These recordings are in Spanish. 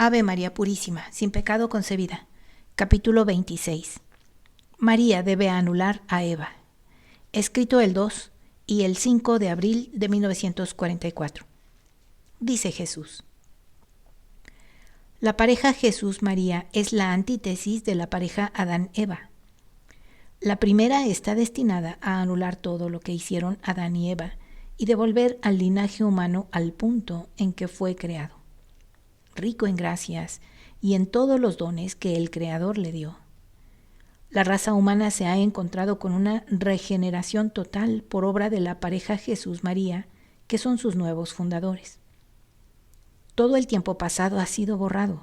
Ave María Purísima, sin pecado concebida. Capítulo 26. María debe anular a Eva. Escrito el 2 y el 5 de abril de 1944. Dice Jesús. La pareja Jesús-María es la antítesis de la pareja Adán-Eva. La primera está destinada a anular todo lo que hicieron Adán y Eva y devolver al linaje humano al punto en que fue creado, rico en gracias y en todos los dones que el Creador le dio. La raza humana se ha encontrado con una regeneración total por obra de la pareja Jesús-María, que son sus nuevos fundadores. Todo el tiempo pasado ha sido borrado.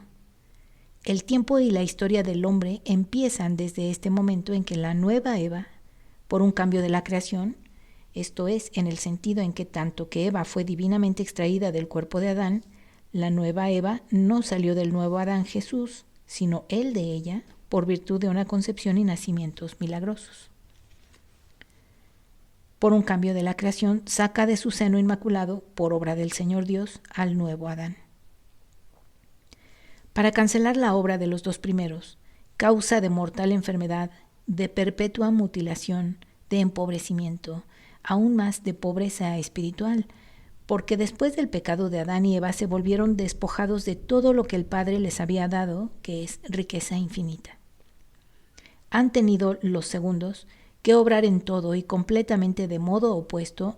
El tiempo y la historia del hombre empiezan desde este momento en que la nueva Eva, por un cambio de la creación, esto es, en el sentido en que tanto que Eva fue divinamente extraída del cuerpo de Adán, la nueva Eva no salió del nuevo Adán Jesús, sino él de ella, por virtud de una concepción y nacimientos milagrosos. Por un cambio de la creación, saca de su seno inmaculado, por obra del Señor Dios, al nuevo Adán. Para cancelar la obra de los dos primeros, causa de mortal enfermedad, de perpetua mutilación, de empobrecimiento, aún más de pobreza espiritual, porque después del pecado de Adán y Eva se volvieron despojados de todo lo que el Padre les había dado, que es riqueza infinita. Han tenido los segundos que obrar en todo y completamente de modo opuesto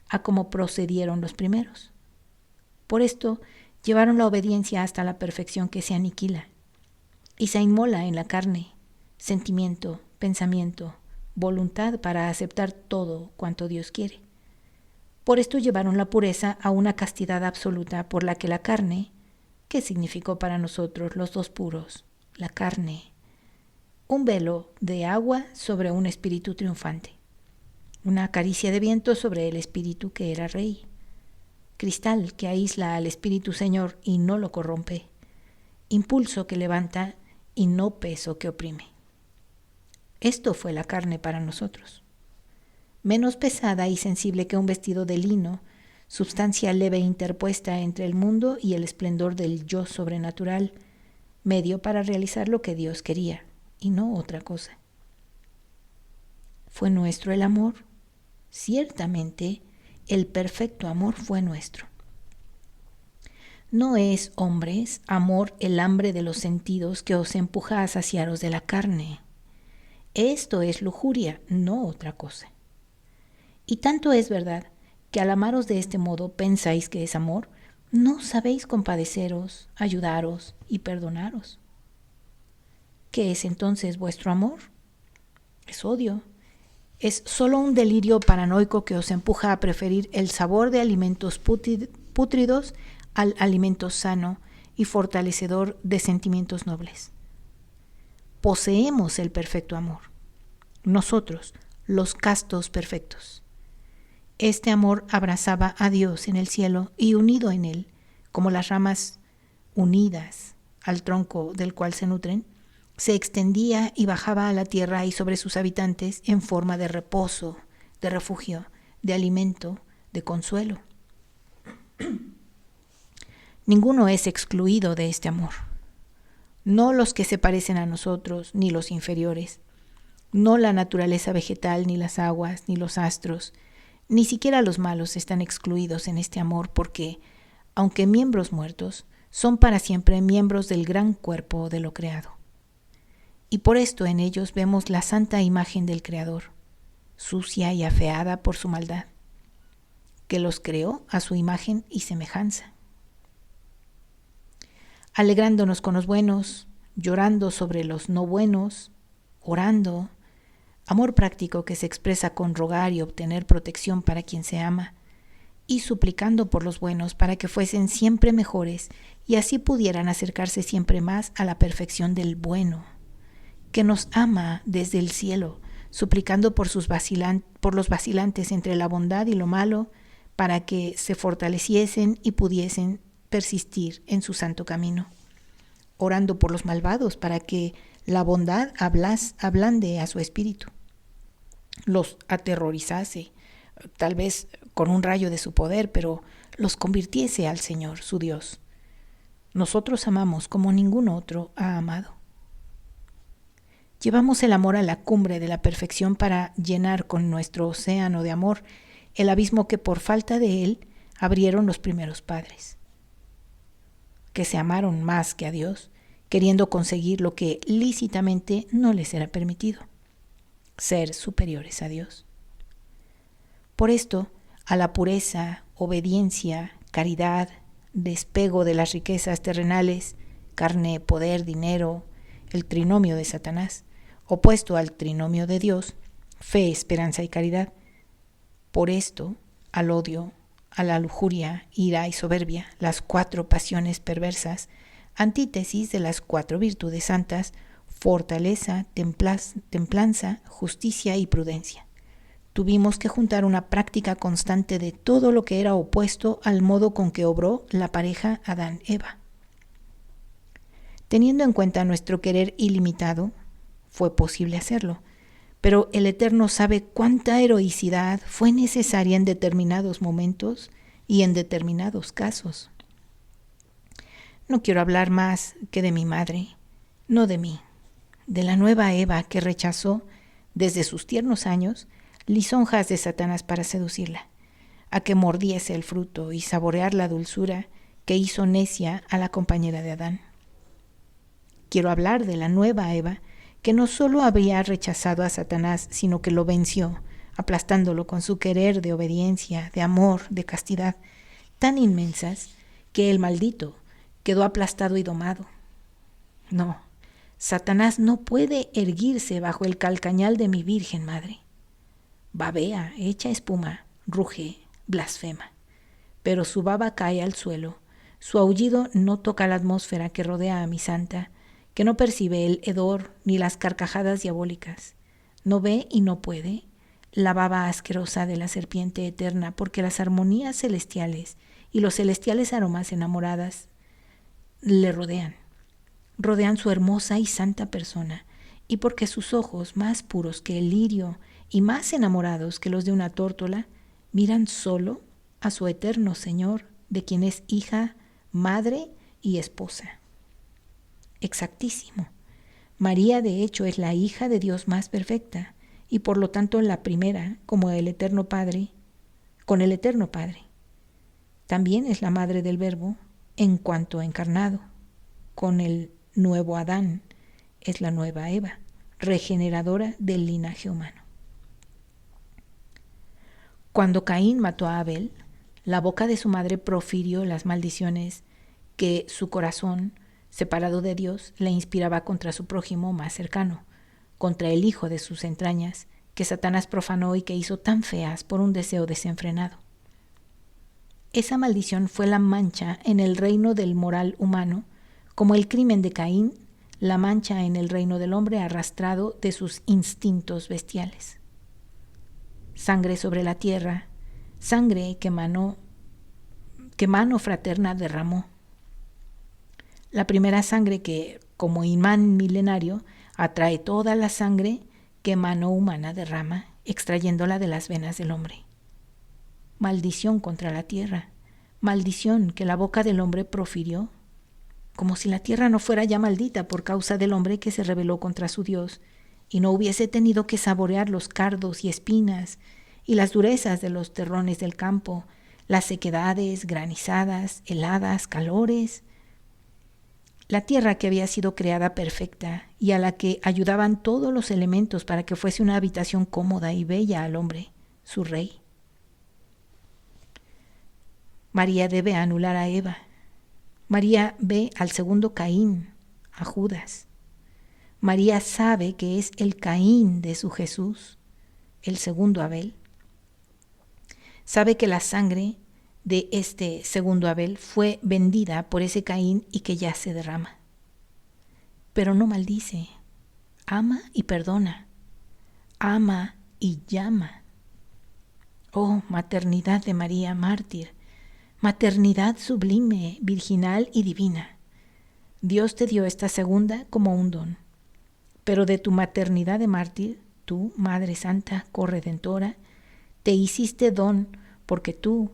a como procedieron los primeros. Por esto, llevaron la obediencia hasta la perfección que se aniquila y se inmola en la carne, sentimiento, pensamiento, voluntad para aceptar todo cuanto Dios quiere. Por esto llevaron la pureza a una castidad absoluta por la que la carne, ¿qué significó para nosotros los dos puros? La carne, un velo de agua sobre un espíritu triunfante, una caricia de viento sobre el espíritu que era rey, cristal que aísla al espíritu Señor y no lo corrompe, impulso que levanta y no peso que oprime. Esto fue la carne para nosotros. Menos pesada y sensible que un vestido de lino, substancia leve interpuesta entre el mundo y el esplendor del yo sobrenatural, medio para realizar lo que Dios quería, y no otra cosa. ¿Fue nuestro el amor? Ciertamente, el perfecto amor fue nuestro. No es, hombres, amor el hambre de los sentidos que os empuja a saciaros de la carne. Esto es lujuria, no otra cosa. Y tanto es verdad que al amaros de este modo pensáis que es amor, no sabéis compadeceros, ayudaros y perdonaros. ¿Qué es entonces vuestro amor? Es odio. Es solo un delirio paranoico que os empuja a preferir el sabor de alimentos pútridos al alimento sano y fortalecedor de sentimientos nobles. Poseemos el perfecto amor. Nosotros, los castos perfectos. Este amor abrazaba a Dios en el cielo y unido en él, como las ramas unidas al tronco del cual se nutren, se extendía y bajaba a la tierra y sobre sus habitantes en forma de reposo, de refugio, de alimento, de consuelo. Ninguno es excluido de este amor. No los que se parecen a nosotros, ni los inferiores, no la naturaleza vegetal, ni las aguas, ni los astros, ni siquiera los malos están excluidos en este amor porque, aunque miembros muertos, son para siempre miembros del gran cuerpo de lo creado. Y por esto en ellos vemos la santa imagen del Creador, sucia y afeada por su maldad, que los creó a su imagen y semejanza. Alegrándonos con los buenos, llorando sobre los no buenos, orando, amor práctico que se expresa con rogar y obtener protección para quien se ama, y suplicando por los buenos para que fuesen siempre mejores y así pudieran acercarse siempre más a la perfección del bueno, que nos ama desde el cielo, suplicando por los vacilantes entre la bondad y lo malo, para que se fortaleciesen y pudiesen persistir en su santo camino, orando por los malvados para que la bondad ablande a su espíritu, los aterrorizase, tal vez con un rayo de su poder, pero los convirtiese al Señor, su Dios. Nosotros amamos como ningún otro ha amado. Llevamos el amor a la cumbre de la perfección para llenar con nuestro océano de amor el abismo que por falta de él abrieron los primeros padres, que se amaron más que a Dios, queriendo conseguir lo que lícitamente no les era permitido, ser superiores a Dios. Por esto, a la pureza, obediencia, caridad, despego de las riquezas terrenales, carne, poder, dinero, el trinomio de Satanás, opuesto al trinomio de Dios, fe, esperanza y caridad. Por esto, al odio, a la lujuria, ira y soberbia, las 4 pasiones perversas, antítesis de las 4 virtudes santas, fortaleza, templanza, justicia y prudencia. Tuvimos que juntar una práctica constante de todo lo que era opuesto al modo con que obró la pareja Adán-Eva. Teniendo en cuenta nuestro querer ilimitado, fue posible hacerlo, pero el Eterno sabe cuánta heroicidad fue necesaria en determinados momentos y en determinados casos. No quiero hablar más que de mi madre, no de mí, de la nueva Eva que rechazó, desde sus tiernos años, lisonjas de Satanás para seducirla, a que mordiese el fruto y saborear la dulzura que hizo necia a la compañera de Adán. Quiero hablar de la nueva Eva, que no solo había rechazado a Satanás, sino que lo venció, aplastándolo con su querer de obediencia, de amor, de castidad, tan inmensas que el maldito quedó aplastado y domado. No, Satanás no puede erguirse bajo el calcañal de mi Virgen Madre. Babea, echa espuma, ruge, blasfema, pero su baba cae al suelo, su aullido no toca la atmósfera que rodea a mi santa, que no percibe el hedor ni las carcajadas diabólicas, no ve y no puede la baba asquerosa de la serpiente eterna, porque las armonías celestiales y los celestiales aromas enamoradas le rodean su hermosa y santa persona, y porque sus ojos, más puros que el lirio y más enamorados que los de una tórtola, miran solo a su eterno Señor, de quien es hija, madre y esposa. Exactísimo. María, de hecho, es la hija de Dios más perfecta y por lo tanto la primera como el Eterno Padre, con el Eterno Padre. También es la madre del Verbo en cuanto encarnado. Con el nuevo Adán es la nueva Eva, regeneradora del linaje humano. Cuando Caín mató a Abel, la boca de su madre profirió las maldiciones que su corazón, separado de Dios, le inspiraba contra su prójimo más cercano, contra el hijo de sus entrañas, que Satanás profanó y que hizo tan feas por un deseo desenfrenado. Esa maldición fue la mancha en el reino del moral humano, como el crimen de Caín, la mancha en el reino del hombre arrastrado de sus instintos bestiales. Sangre sobre la tierra, sangre que mano fraterna derramó. La primera sangre que, como imán milenario, atrae toda la sangre que mano humana derrama, extrayéndola de las venas del hombre. Maldición contra la tierra, maldición que la boca del hombre profirió, como si la tierra no fuera ya maldita por causa del hombre que se rebeló contra su Dios y no hubiese tenido que saborear los cardos y espinas y las durezas de los terrones del campo, las sequedades, granizadas, heladas, calores. La tierra que había sido creada perfecta y a la que ayudaban todos los elementos para que fuese una habitación cómoda y bella al hombre, su rey. María debe anular a Eva. María ve al segundo Caín, a Judas. María sabe que es el Caín de su Jesús, el segundo Abel. Sabe que la sangre de este segundo Abel fue vendida por ese Caín y que ya se derrama. Pero no maldice, ama y perdona, ama y llama. Oh, maternidad de María, mártir, maternidad sublime, virginal y divina. Dios te dio esta segunda como un don, pero de tu maternidad de mártir, tú, Madre Santa, corredentora, te hiciste don porque tú,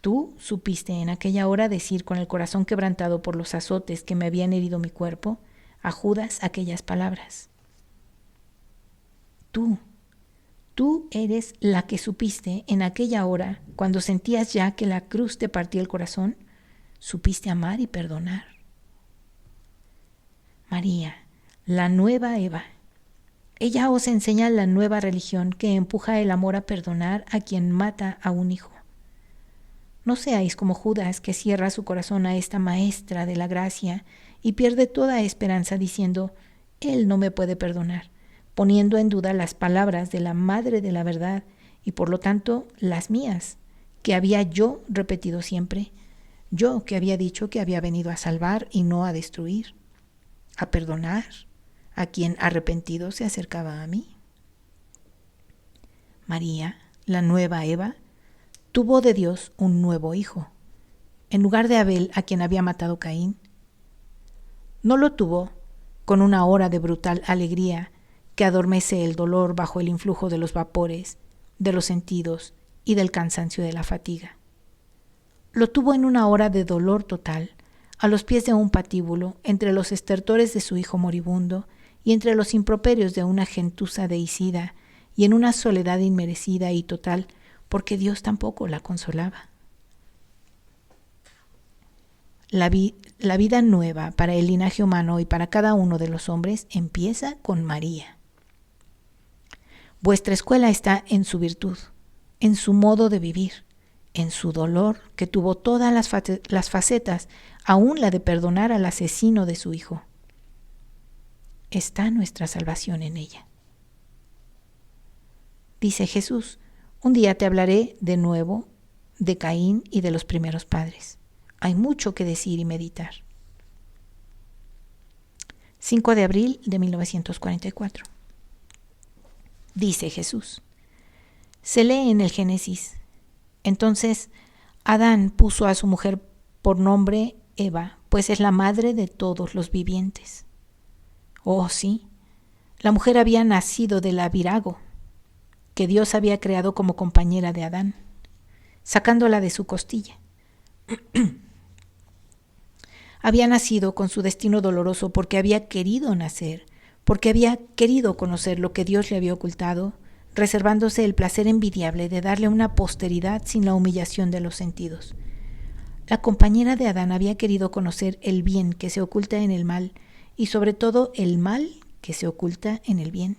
Tú supiste en aquella hora decir con el corazón quebrantado por los azotes que me habían herido mi cuerpo a Judas aquellas palabras. Tú eres la que supiste en aquella hora, cuando sentías ya que la cruz te partía el corazón, supiste amar y perdonar. María, la nueva Eva. Ella os enseña la nueva religión que empuja el amor a perdonar a quien mata a un hijo. No seáis como Judas, que cierra su corazón a esta maestra de la gracia y pierde toda esperanza diciendo, Él no me puede perdonar, poniendo en duda las palabras de la Madre de la Verdad y por lo tanto las mías, que había yo repetido siempre, yo que había dicho que había venido a salvar y no a destruir, a perdonar a quien arrepentido se acercaba a mí. María, la nueva Eva, tuvo de Dios un nuevo hijo, en lugar de Abel, a quien había matado Caín. No lo tuvo con una hora de brutal alegría que adormece el dolor bajo el influjo de los vapores, de los sentidos y del cansancio de la fatiga. Lo tuvo en una hora de dolor total, a los pies de un patíbulo, entre los estertores de su hijo moribundo y entre los improperios de una gentuza deicida, y en una soledad inmerecida y total, porque Dios tampoco la consolaba. La vida nueva para el linaje humano y para cada uno de los hombres empieza con María. Vuestra escuela está en su virtud, en su modo de vivir, en su dolor, que tuvo todas las facetas, aún la de perdonar al asesino de su hijo. Está nuestra salvación en ella. Dice Jesús, un día te hablaré de nuevo de Caín y de los primeros padres. Hay mucho que decir y meditar. 5 de abril de 1944. Dice Jesús. Se lee en el Génesis. Entonces, Adán puso a su mujer por nombre Eva, pues es la madre de todos los vivientes. Oh, sí, la mujer había nacido de la virago, que Dios había creado como compañera de Adán, sacándola de su costilla. Había nacido con su destino doloroso porque había querido nacer, porque había querido conocer lo que Dios le había ocultado, reservándose el placer envidiable de darle una posteridad sin la humillación de los sentidos. La compañera de Adán había querido conocer el bien que se oculta en el mal y sobre todo el mal que se oculta en el bien,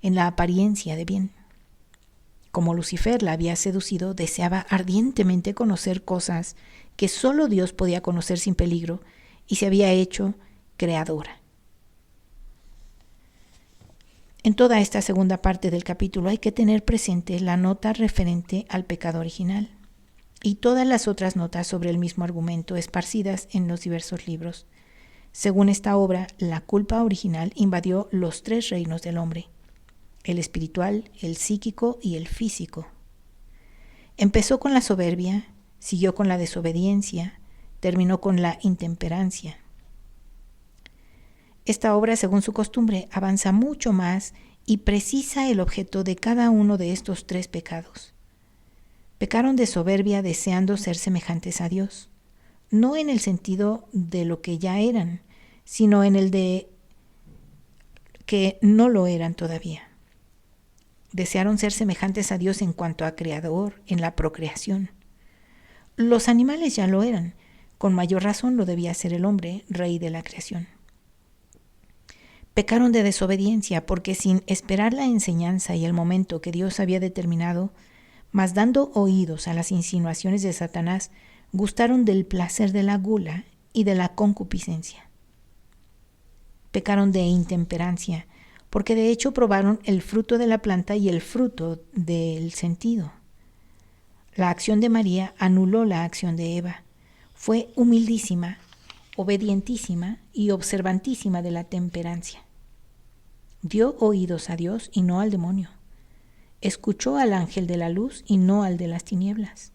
en la apariencia de bien. Como Lucifer la había seducido, deseaba ardientemente conocer cosas que solo Dios podía conocer sin peligro y se había hecho creadora. En toda esta segunda parte del capítulo hay que tener presente la nota referente al pecado original y todas las otras notas sobre el mismo argumento esparcidas en los diversos libros. Según esta obra, la culpa original invadió los 3 reinos del hombre: el espiritual, el psíquico y el físico. Empezó con la soberbia, siguió con la desobediencia, terminó con la intemperancia. Esta obra, según su costumbre, avanza mucho más y precisa el objeto de cada uno de estos 3 pecados. Pecaron de soberbia deseando ser semejantes a Dios, no en el sentido de lo que ya eran, sino en el de que no lo eran todavía. Desearon ser semejantes a Dios en cuanto a creador, en la procreación. Los animales ya lo eran, con mayor razón lo debía ser el hombre, rey de la creación. Pecaron de desobediencia porque sin esperar la enseñanza y el momento que Dios había determinado, mas dando oídos a las insinuaciones de Satanás, gustaron del placer de la gula y de la concupiscencia. Pecaron de intemperancia porque de hecho probaron el fruto de la planta y el fruto del sentido. La acción de María anuló la acción de Eva. Fue humildísima, obedientísima y observantísima de la temperancia. Dio oídos a Dios y no al demonio. Escuchó al ángel de la luz y no al de las tinieblas.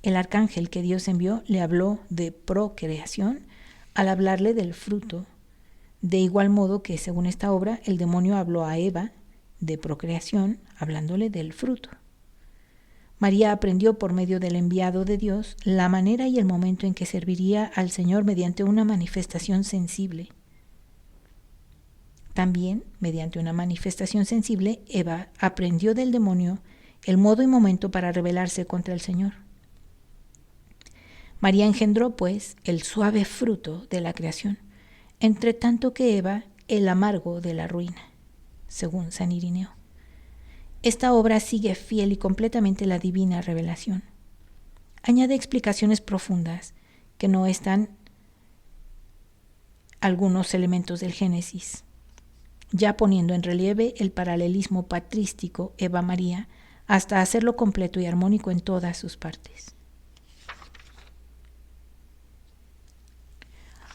El arcángel que Dios envió le habló de procreación al hablarle del fruto. De igual modo que, según esta obra, el demonio habló a Eva de procreación, hablándole del fruto. María aprendió por medio del enviado de Dios la manera y el momento en que serviría al Señor mediante una manifestación sensible. También, mediante una manifestación sensible, Eva aprendió del demonio el modo y momento para rebelarse contra el Señor. María engendró, pues, el suave fruto de la creación, entre tanto que Eva el amargo de la ruina, según San Irineo. Esta obra sigue fiel y completamente la divina revelación. Añade explicaciones profundas que no están algunos elementos del Génesis, ya poniendo en relieve el paralelismo patrístico Eva-María hasta hacerlo completo y armónico en todas sus partes.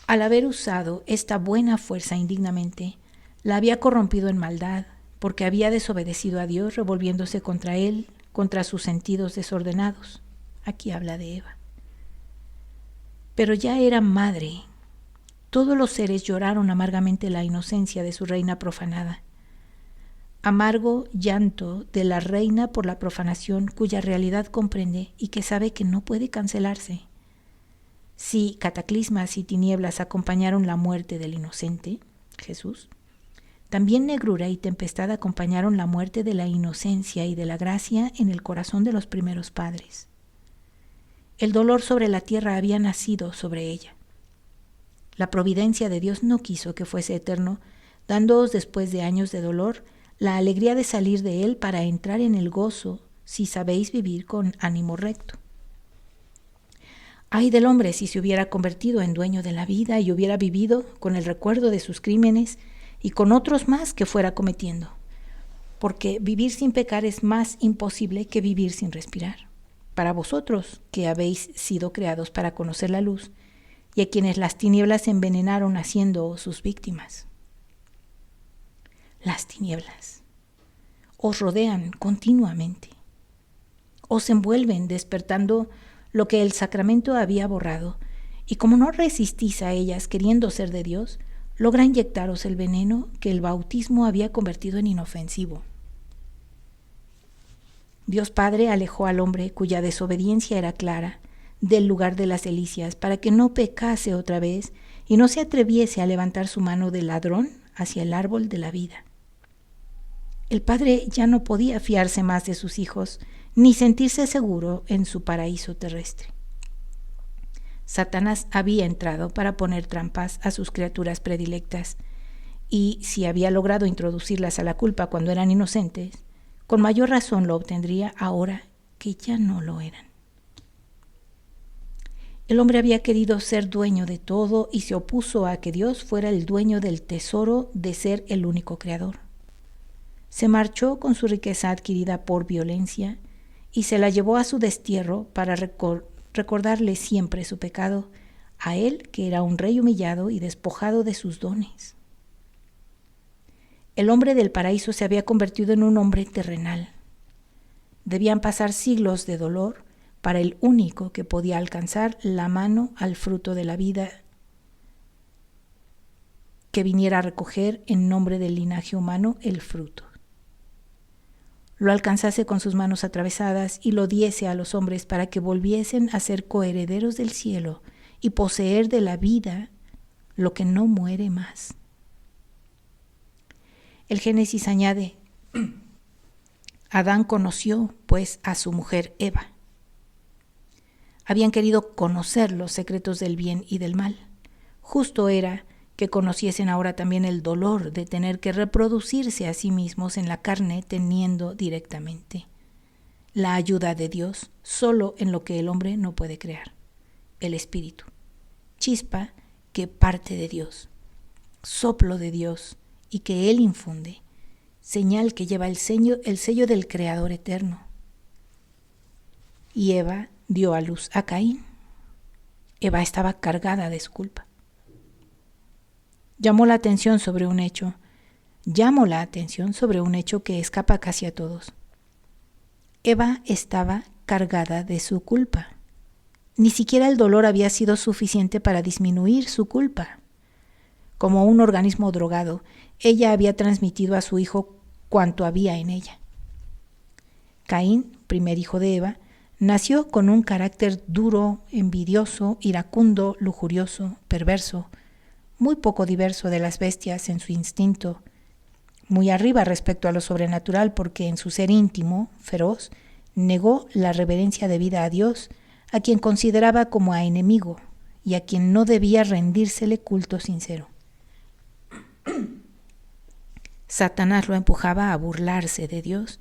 Al haber usado esta buena fuerza indignamente, la había corrompido en maldad, porque había desobedecido a Dios revolviéndose contra él, contra sus sentidos desordenados. Aquí habla de Eva. Pero ya era madre. Todos los seres lloraron amargamente la inocencia de su reina profanada. Amargo llanto de la reina por la profanación cuya realidad comprende y que sabe que no puede cancelarse. Si cataclismas y tinieblas acompañaron la muerte del inocente, Jesús, también negrura y tempestad acompañaron la muerte de la inocencia y de la gracia en el corazón de los primeros padres. El dolor sobre la tierra había nacido sobre ella. La providencia de Dios no quiso que fuese eterno, dándoos después de años de dolor la alegría de salir de él para entrar en el gozo si sabéis vivir con ánimo recto. Ay del hombre si se hubiera convertido en dueño de la vida y hubiera vivido con el recuerdo de sus crímenes y con otros más que fuera cometiendo, porque vivir sin pecar es más imposible que vivir sin respirar. Para vosotros, que habéis sido creados para conocer la luz, y a quienes las tinieblas envenenaron haciendo sus víctimas. Las tinieblas os rodean continuamente, os envuelven despertando lo que el sacramento había borrado, y como no resistís a ellas queriendo ser de Dios, logra inyectaros el veneno que el bautismo había convertido en inofensivo. Dios Padre alejó al hombre cuya desobediencia era clara del lugar de las delicias para que no pecase otra vez y no se atreviese a levantar su mano de ladrón hacia el árbol de la vida. El Padre ya no podía fiarse más de sus hijos ni sentirse seguro en su paraíso terrestre. Satanás había entrado para poner trampas a sus criaturas predilectas y si había logrado introducirlas a la culpa cuando eran inocentes, con mayor razón lo obtendría ahora que ya no lo eran. El hombre había querido ser dueño de todo y se opuso a que Dios fuera el dueño del tesoro de ser el único creador. Se marchó con su riqueza adquirida por violencia y se la llevó a su destierro para recordarle siempre su pecado, a él que era un rey humillado y despojado de sus dones. El hombre del paraíso se había convertido en un hombre terrenal. Debían pasar siglos de dolor para el único que podía alcanzar la mano al fruto de la vida que viniera a recoger en nombre del linaje humano el fruto. Lo alcanzase con sus manos atravesadas y lo diese a los hombres para que volviesen a ser coherederos del cielo y poseer de la vida lo que no muere más. El Génesis añade, Adán conoció, pues, a su mujer Eva. Habían querido conocer los secretos del bien y del mal. Justo era que conociesen ahora también el dolor de tener que reproducirse a sí mismos en la carne teniendo directamente la ayuda de Dios solo en lo que el hombre no puede crear, el espíritu, chispa que parte de Dios, soplo de Dios y que Él infunde, señal que lleva el sello del Creador eterno. Y Eva dio a luz a Caín. Eva estaba cargada de su culpa. Llamo la atención sobre un hecho que escapa casi a todos. Eva estaba cargada de su culpa. Ni siquiera el dolor había sido suficiente para disminuir su culpa. Como un organismo drogado, ella había transmitido a su hijo cuanto había en ella. Caín, primer hijo de Eva, nació con un carácter duro, envidioso, iracundo, lujurioso, perverso, muy poco diverso de las bestias en su instinto, muy arriba respecto a lo sobrenatural porque en su ser íntimo, feroz, negó la reverencia debida a Dios, a quien consideraba como a enemigo y a quien no debía rendírsele culto sincero. Satanás lo empujaba a burlarse de Dios,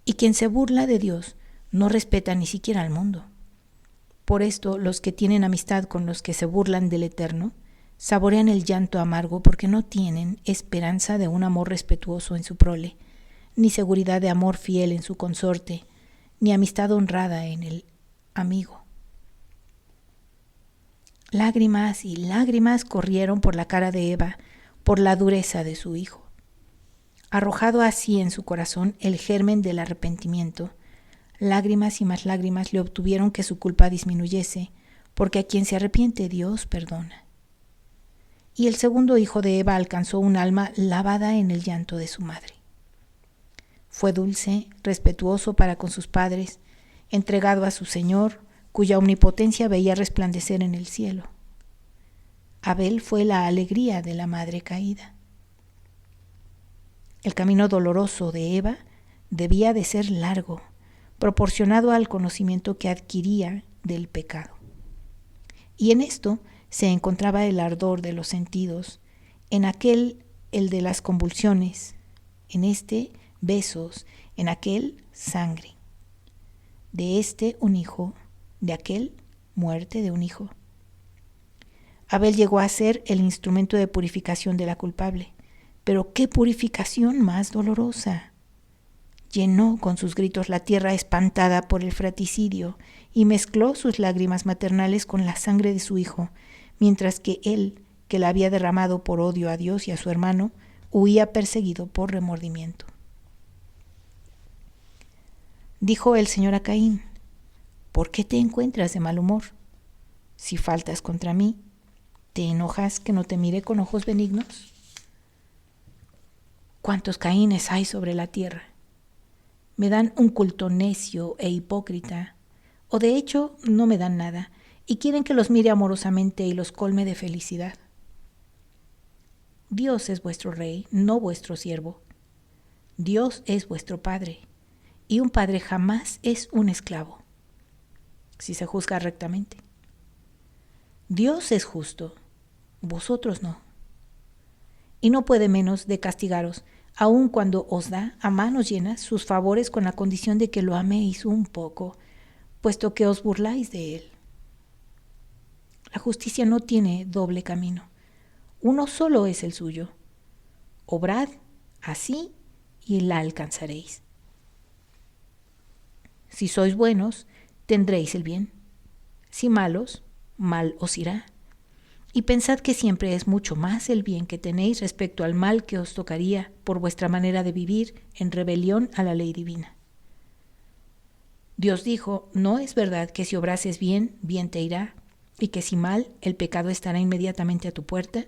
y quien se burla de Dios no respeta ni siquiera al mundo. Por esto, los que tienen amistad con los que se burlan del Eterno saborean el llanto amargo porque no tienen esperanza de un amor respetuoso en su prole, ni seguridad de amor fiel en su consorte, ni amistad honrada en el amigo. Lágrimas y lágrimas corrieron por la cara de Eva por la dureza de su hijo. Arrojado así en su corazón el germen del arrepentimiento, lágrimas y más lágrimas le obtuvieron que su culpa disminuyese, porque a quien se arrepiente Dios perdona. Y el segundo hijo de Eva alcanzó un alma lavada en el llanto de su madre. Fue dulce, respetuoso para con sus padres, entregado a su Señor, cuya omnipotencia veía resplandecer en el cielo. Abel fue la alegría de la madre caída. El camino doloroso de Eva debía de ser largo, proporcionado al conocimiento que adquiría del pecado. Y en esto se encontraba el ardor de los sentidos, en aquel el de las convulsiones, en este besos, en aquel sangre. De este un hijo, de aquel muerte de un hijo. Abel llegó a ser el instrumento de purificación de la culpable, pero qué purificación más dolorosa. Llenó con sus gritos la tierra espantada por el fratricidio y mezcló sus lágrimas maternales con la sangre de su hijo, mientras que él, que la había derramado por odio a Dios y a su hermano, huía perseguido por remordimiento. Dijo el Señor a Caín: ¿por qué te encuentras de mal humor? Si faltas contra mí, ¿te enojas que no te mire con ojos benignos? ¿Cuántos Caínes hay sobre la tierra? Me dan un culto necio e hipócrita, o de hecho no me dan nada, y quieren que los mire amorosamente y los colme de felicidad. Dios es vuestro rey, no vuestro siervo. Dios es vuestro padre, y un padre jamás es un esclavo, si se juzga rectamente. Dios es justo, vosotros no. Y no puede menos de castigaros, aun cuando os da a manos llenas sus favores con la condición de que lo améis un poco, puesto que os burláis de él. La justicia no tiene doble camino. Uno solo es el suyo. Obrad así y la alcanzaréis. Si sois buenos, tendréis el bien. Si malos, mal os irá. Y pensad que siempre es mucho más el bien que tenéis respecto al mal que os tocaría por vuestra manera de vivir en rebelión a la ley divina. Dios dijo: ¿no es verdad que si obrases bien, bien te irá, y que si mal, el pecado estará inmediatamente a tu puerta?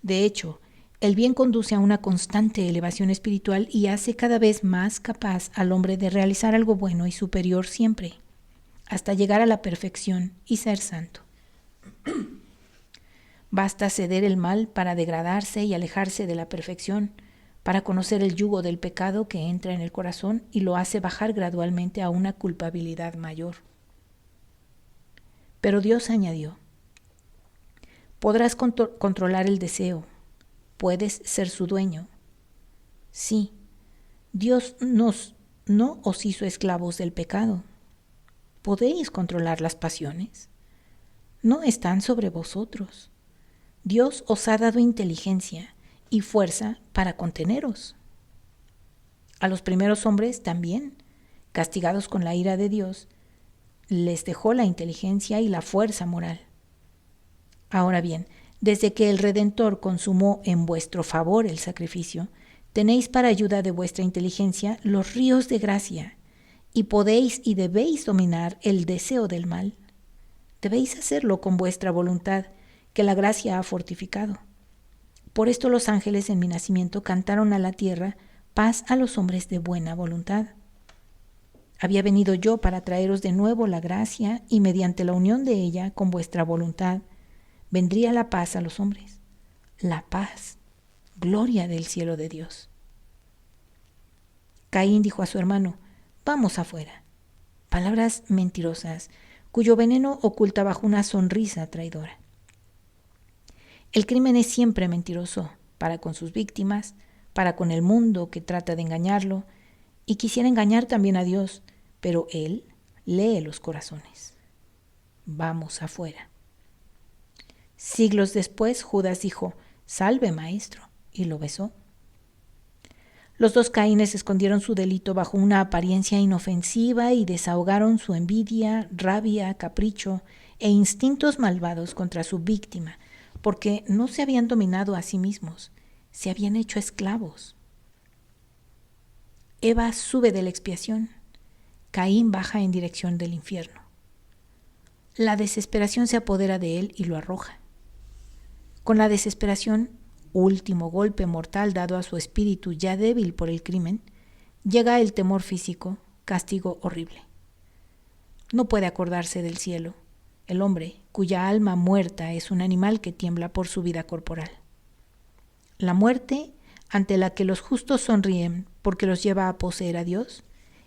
De hecho, el bien conduce a una constante elevación espiritual y hace cada vez más capaz al hombre de realizar algo bueno y superior siempre, hasta llegar a la perfección y ser santo. Basta ceder el mal para degradarse y alejarse de la perfección, para conocer el yugo del pecado que entra en el corazón y lo hace bajar gradualmente a una culpabilidad mayor. Pero Dios añadió: podrás controlar el deseo, puedes ser su dueño. Sí, Dios no os hizo esclavos del pecado. ¿Podéis controlar las pasiones? No están sobre vosotros. Dios os ha dado inteligencia y fuerza para conteneros. A los primeros hombres también, castigados con la ira de Dios, les dejó la inteligencia y la fuerza moral. Ahora bien, desde que el Redentor consumó en vuestro favor el sacrificio, tenéis para ayuda de vuestra inteligencia los ríos de gracia, y podéis y debéis dominar el deseo del mal. Debéis hacerlo con vuestra voluntad, que la gracia ha fortificado. Por esto los ángeles en mi nacimiento cantaron a la tierra paz a los hombres de buena voluntad. Había venido yo para traeros de nuevo la gracia, y mediante la unión de ella con vuestra voluntad vendría la paz a los hombres. La paz, gloria del cielo de Dios. Caín dijo a su hermano: vamos afuera. Palabras mentirosas, cuyo veneno oculta bajo una sonrisa traidora. El crimen es siempre mentiroso, para con sus víctimas, para con el mundo que trata de engañarlo, y quisiera engañar también a Dios, pero Él lee los corazones. Vamos afuera. Siglos después, Judas dijo: salve, maestro, y lo besó. Los dos Caínes escondieron su delito bajo una apariencia inofensiva y desahogaron su envidia, rabia, capricho e instintos malvados contra su víctima, porque no se habían dominado a sí mismos, se habían hecho esclavos. Eva sube de la expiación, Caín baja en dirección del infierno. La desesperación se apodera de él y lo arroja. Con la desesperación, último golpe mortal dado a su espíritu ya débil por el crimen, llega el temor físico, castigo horrible. No puede acordarse del cielo, el hombre cuya alma muerta es un animal que tiembla por su vida corporal. La muerte, ante la que los justos sonríen porque los lleva a poseer a Dios,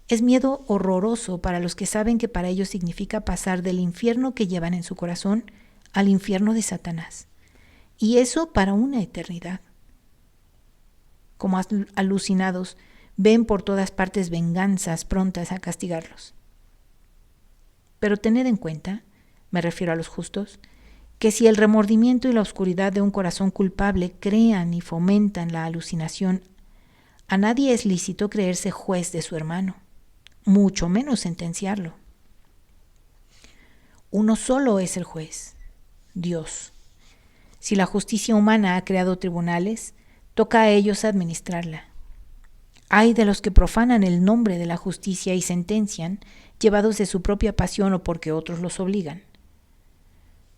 es miedo horroroso para los que saben que para ellos significa pasar del infierno que llevan en su corazón al infierno de Satanás. Y eso para una eternidad. Como alucinados, ven por todas partes venganzas prontas a castigarlos. Pero tened en cuenta, me refiero a los justos, que si el remordimiento y la oscuridad de un corazón culpable crean y fomentan la alucinación, a nadie es lícito creerse juez de su hermano, mucho menos sentenciarlo. Uno solo es el juez, Dios. Si la justicia humana ha creado tribunales, toca a ellos administrarla. Ay de los que profanan el nombre de la justicia y sentencian, llevados de su propia pasión o porque otros los obligan.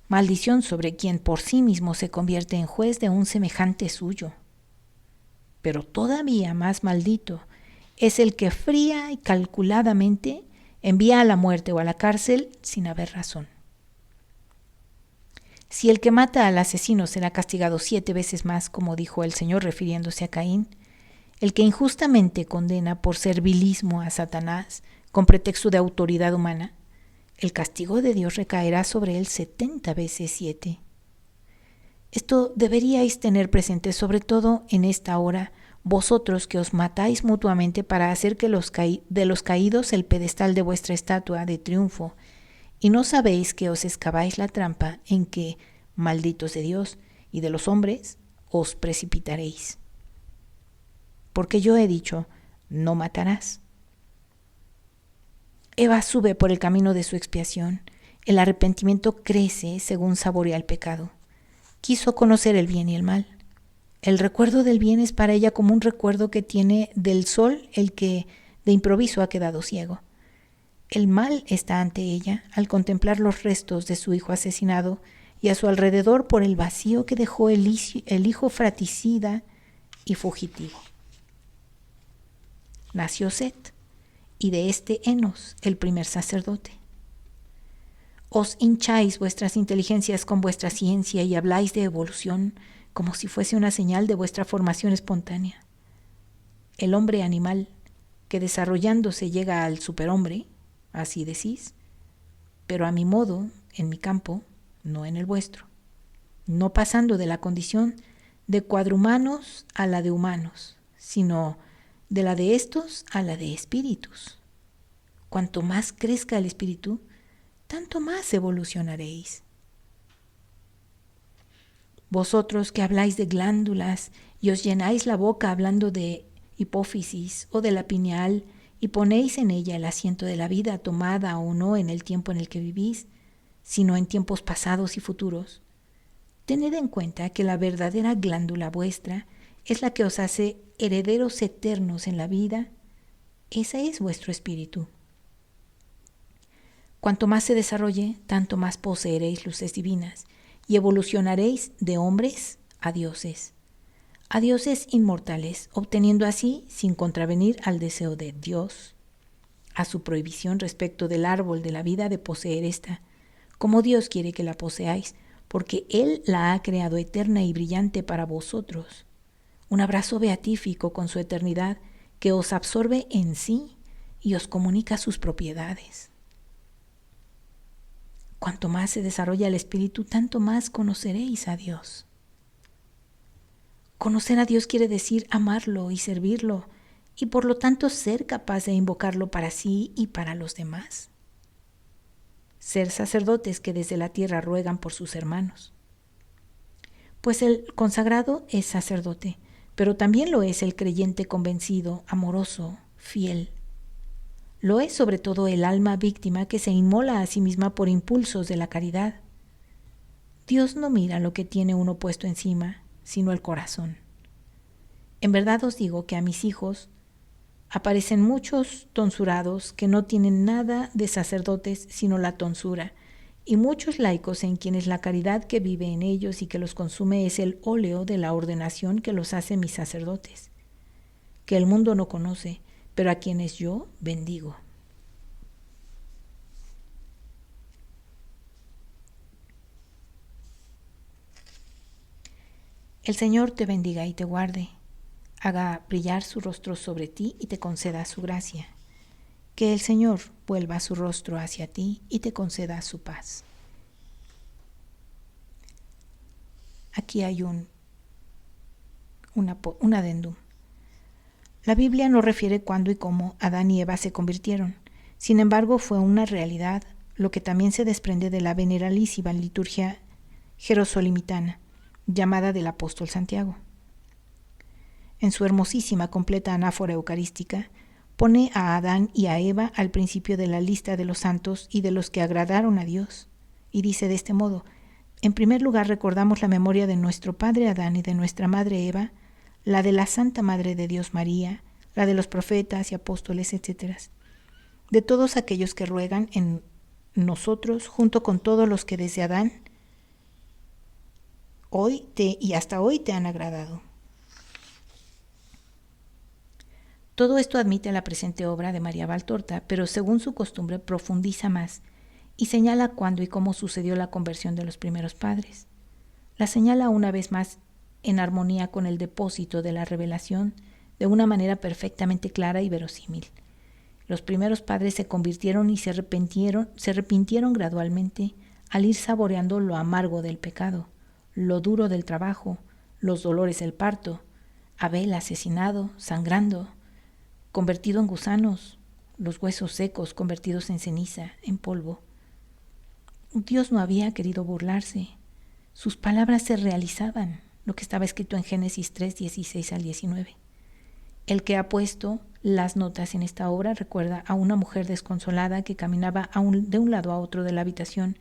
Maldición sobre quien por sí mismo se convierte en juez de un semejante suyo. Pero todavía más maldito es el que fría y calculadamente envía a la muerte o a la cárcel sin haber razón. Si el que mata al asesino será castigado 7 veces más, como dijo el Señor refiriéndose a Caín, el que injustamente condena por servilismo a Satanás con pretexto de autoridad humana, el castigo de Dios recaerá sobre él 70 veces 7. Esto deberíais tener presente, sobre todo en esta hora, vosotros que os matáis mutuamente para hacer que de los caídos el pedestal de vuestra estatua de triunfo, y no sabéis que os excaváis la trampa en que, malditos de Dios y de los hombres, os precipitaréis. Porque yo he dicho: no matarás. Eva sube por el camino de su expiación. El arrepentimiento crece según saborea el pecado. Quiso conocer el bien y el mal. El recuerdo del bien es para ella como un recuerdo que tiene del sol el que de improviso ha quedado ciego. El mal está ante ella al contemplar los restos de su hijo asesinado y a su alrededor por el vacío que dejó el hijo fratricida y fugitivo. Nació Set, y de este Enos, el primer sacerdote. Os hincháis vuestras inteligencias con vuestra ciencia y habláis de evolución como si fuese una señal de vuestra formación espontánea. El hombre animal, que desarrollándose llega al superhombre, así decís, pero a mi modo, en mi campo, no en el vuestro, no pasando de la condición de cuadrumanos a la de humanos, sino de la de estos a la de espíritus. Cuanto más crezca el espíritu, tanto más evolucionaréis. Vosotros que habláis de glándulas y os llenáis la boca hablando de hipófisis o de la pineal y ponéis en ella el asiento de la vida tomada o no en el tiempo en el que vivís, sino en tiempos pasados y futuros, tened en cuenta que la verdadera glándula vuestra es la que os hace herederos eternos en la vida. Ese es vuestro espíritu. Cuanto más se desarrolle, tanto más poseeréis luces divinas y evolucionaréis de hombres a dioses. a dioses inmortales, obteniendo así, sin contravenir al deseo de Dios, a su prohibición respecto del árbol de la vida de poseer esta, como Dios quiere que la poseáis, porque Él la ha creado eterna y brillante para vosotros. Un abrazo beatífico con su eternidad que os absorbe en sí y os comunica sus propiedades. Cuanto más se desarrolla el espíritu, tanto más conoceréis a Dios. Conocer a Dios quiere decir amarlo y servirlo, y por lo tanto ser capaz de invocarlo para sí y para los demás. Ser sacerdotes que desde la tierra ruegan por sus hermanos. Pues el consagrado es sacerdote, pero también lo es el creyente convencido, amoroso, fiel. Lo es sobre todo el alma víctima que se inmola a sí misma por impulsos de la caridad. Dios no mira lo que tiene uno puesto encima, sino el corazón. En verdad os digo que a mis hijos aparecen muchos tonsurados que no tienen nada de sacerdotes sino la tonsura, y muchos laicos en quienes la caridad que vive en ellos y que los consume es el óleo de la ordenación que los hace mis sacerdotes, que el mundo no conoce, pero a quienes yo bendigo. El Señor te bendiga y te guarde, haga brillar su rostro sobre ti y te conceda su gracia. Que el Señor vuelva su rostro hacia ti y te conceda su paz. Aquí hay un adendum. La Biblia no refiere cuándo y cómo Adán y Eva se convirtieron. Sin embargo, fue una realidad, lo que también se desprende de la veneralísima liturgia jerosolimitana, llamada del apóstol Santiago. En su hermosísima completa anáfora eucarística, pone a Adán y a Eva al principio de la lista de los santos y de los que agradaron a Dios, y dice de este modo: en primer lugar recordamos la memoria de nuestro padre Adán y de nuestra madre Eva, la de la Santa Madre de Dios María, la de los profetas y apóstoles, etc., de todos aquellos que ruegan en nosotros, junto con todos los que desde Adán y hasta hoy te han agradado. Todo esto admite la presente obra de María Valtorta, pero según su costumbre profundiza más y señala cuándo y cómo sucedió la conversión de los primeros padres. La señala una vez más en armonía con el depósito de la revelación de una manera perfectamente clara y verosímil. Los primeros padres se convirtieron y se arrepintieron gradualmente al ir saboreando lo amargo del pecado, lo duro del trabajo, los dolores del parto, Abel asesinado, sangrando, convertido en gusanos, los huesos secos convertidos en ceniza, en polvo. Dios no había querido burlarse. Sus palabras se realizaban, lo que estaba escrito en Génesis 3, 16 al 19. El que ha puesto las notas en esta obra recuerda a una mujer desconsolada que caminaba de un lado a otro de la habitación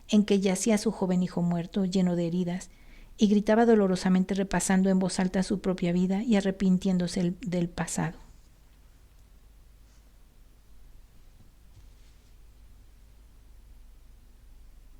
en que yacía su joven hijo muerto, lleno de heridas, y gritaba dolorosamente repasando en voz alta su propia vida y arrepintiéndose del pasado.